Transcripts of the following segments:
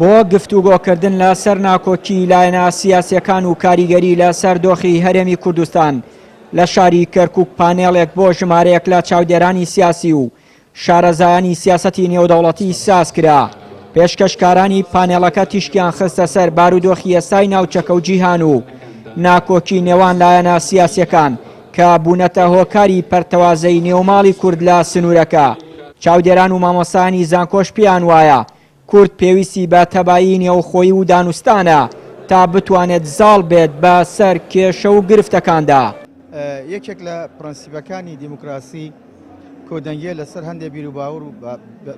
بۆ گفتوگۆکردن لەسەر ناکۆکی لایەنە سیاسیەکان و کاریگەری لەسەر دۆخی هەرێمی کوردستان لە شاری کەرکووک پانێڵێک بۆ ژمارەیەک لە چاودێرانی سیاسی و شارەزایانی سیاسەتی نێودەوڵەتی ساز کرا. پێشکەشکارانی پانێڵەکە تیشکیان خستە سەر بارودۆخی ئێستای ناوچەکە و جیهان و ناکۆکی نێوان لایەنە سیاسیەکان کە بوونەتە هۆکاری پەرتەوازەی نێوماڵی کورد لە سنوورەکە. چاودێران و مامۆستایانی زانکۆش پێیان وایە کورد پێویستی بە تەبایی نێوخۆیی و دانوستانە تا بتوانێت زاڵ بێت بە سەر کێشە و گرفتەکاندا. یەکێک لە پرەنسیبەکانی دیموکراسی کۆدەنگیە لەسەر هەندێک بیر و باوەڕ و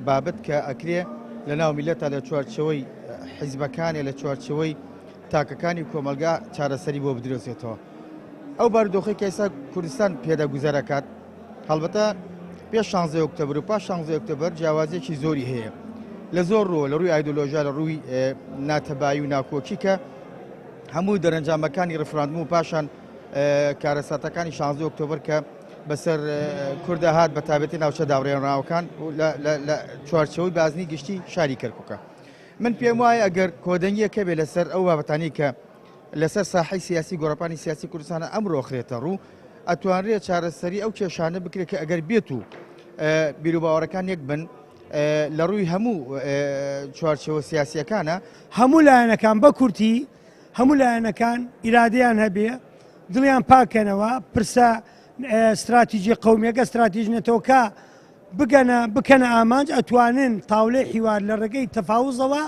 بابەت کە ئەکرێ لە ناو میلەتە لە چوارچەوەی حیزبەکانێ لە چوارچەوەی تاکەکانی کۆمەلگا چارەسەری بۆ بدرۆسێتەوە. ئەو بارودۆخی کە ئێستا کوردستان پێدەگوزەرەکات هەڵبەتە پێش 16 ئۆکتۆبر و پاش 16 ئۆکتۆبر جیاوازیەکی زۆری هەیە لە زۆر ڕۆ لە ڕووی ئایدۆلۆژیا لە ڕووی ناتەبایی و ناکۆکی کە هەموو دەرەنجامەکانی ڕفراندم و پاشان کارەساتەکانی 16 ئۆکتۆبر کە بەسەر کوردە هات بە تابەتی ناوچە داڕێنراوەکان لە چوارچەوەی بازنی گشتی شاری کەرکووکە. من پێم وایە ئەگەر کۆدەنگیەکە بێ لەسەر ئەو بابەتانی کە لەسەر ساحەی سیاسی گۆڕەپانی سیاسی کوردستانە ئەمڕۆ خرێتە ڕوو ئەتوانرێت چارەسەری ئەو کێشانە بکرێت کە ئەگەر بێت و بیرروباوەڕەکان یەک بن لە ڕووی هەموو چوارچەوە سیاسیەکانە هەموو لایەنەکان بە کورتی هەموو لایەنەکان ئیرادەیان هەبێ دڵیان پاکەنەوە پرسە استراتیژی قەومیەکە استراتیژنێتەوە بکەنە ئامانج ئەتوانن تاولەی حیوار لە ڕێگەی تەفاوزەوە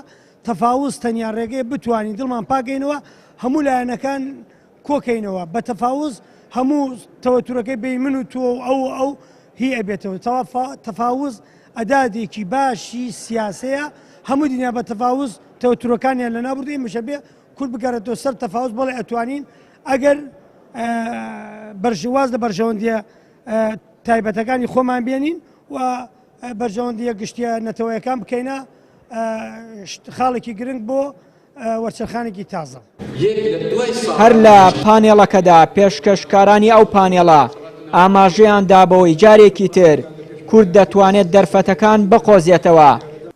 تەفاوز تەنیا ڕێگەی بتوانین دڵمان پاکەینەوە هەموو لایەنەکان کۆکەینەوە بە تەفاوز هەموو تەوەتورەکەی بین من و تۆ ئەو هی ئەبێتەوە تەفاوز ئەدادێکی باشی سیاسەیە هەموو دنیا بە تەفاوز تەوەتورەکانیان لە نابردوی مشەبێ کورد بگەڕێتەوە سەر تەفاوز بەڵێ ئەتوانین ئەگەر بەرژەواز لە بەرژەوەندیە تایبەتەکانی خۆمان بێنین و بەرژەوەندیە گشتیە نەتەوەیەکان بکەینە خاڵێکی گرنگ بۆ وەرچەرخانێکی تازە. هەر لە پانێڵەکەدا پێشکەشکارانی ئەو پانێڵە ئاماژەیاندا بۆەوەی جارێکی تر کورد دەتوانێت دەرفەتەکان بقۆزێتەوە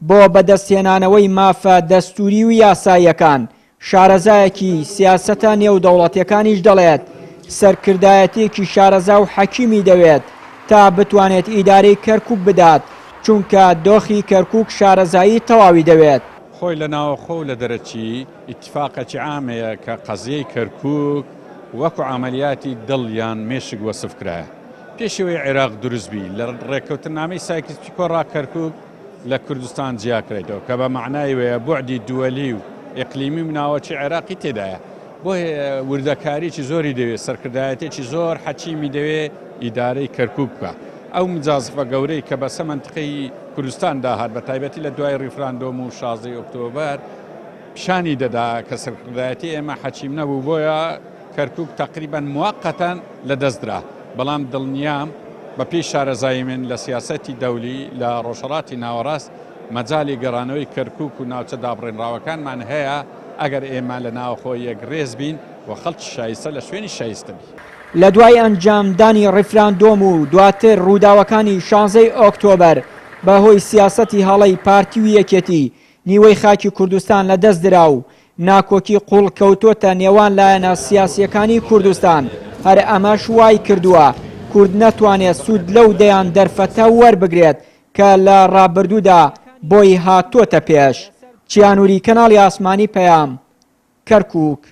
بۆ بەدەستهێنانەوەی مافە دەستوری و یاساییەکان. شارەزایەکی سیاسەتە نێودەوڵەتیەکانیش دەڵێت سەرکردایەتێکی شارەزا و حەکیمی دەوێت تا بتوانێت ئیدارەی کەرکووک بدات چونکە دۆخی کەرکووک شارەزایی تەواوی دەوێت. خۆی لە ناوەخۆ و لە دەرەچی ئیتفاقەتی عامەیە کە قەزیەی کەرکووک وەکو عملیاتی دڵیان مێشک وەسف کرایە. پێشەوەی عێراق دروستبی لە ڕێکەوتنامەی سایکس پیکۆڕا کەرکووک لە کوردستان جیاکرێتەوە کە بە معنای وەیە بوعدی دووەلی و ئیقلیمی و ناوەچی عێراقی تێدایە. بۆ وردەکاریی زۆری دەوێت سەرکردایەتێکی زۆر حەچیمی دەوێت ئیدارەی کەرکووک بکە. ئەو مجازفە گەورەی کە بەسە منتقەی کوردستان داهات بە تایبەتی لە دوای ڕیفراندۆم و 16 ئۆکتۆبر پیشانی دەدا کە سەرکردایەتی ئێمە حەچیم نەبوو بۆیە کەرکووک تقریبان موقەتەن لەدەستدرا. بەڵام دڵنیام بە پێی شارەزایی من لە سیاسەتی دەولی لە ڕۆژهەڵاتی ناوەڕاست مەجالی گەڕانەوەی کەرکووک و ناوچە دابڕێنراوەکانمان هەیە ئەگەر ئێمە لە ناوخۆ یەک ڕێز بین و خەڵکی شایستە لە شوێنی شایستە بی. لە دوای ئەنجامدانی ڕیفراندۆم و دواتر ڕووداوەکانی 16 ئۆکتۆبر بەهۆی سیاسەتی هەڵەی پارتی و یەکێتی نیوەی خاکی کوردستان لە دەست درا و ناکۆکی قوڵ کەوتۆتە نێوان لایەنە سیاسیەکانی کوردستان. هەر ئەمەش وای کردووە کورد نەتوانێت سوود لەو دەیان دەرفەتە وەربگرێت کە لە ڕابردوودا بۆی هاتۆتە پێش. چیانووری کەناڵی ئاسمانی پەیام کەرکووک.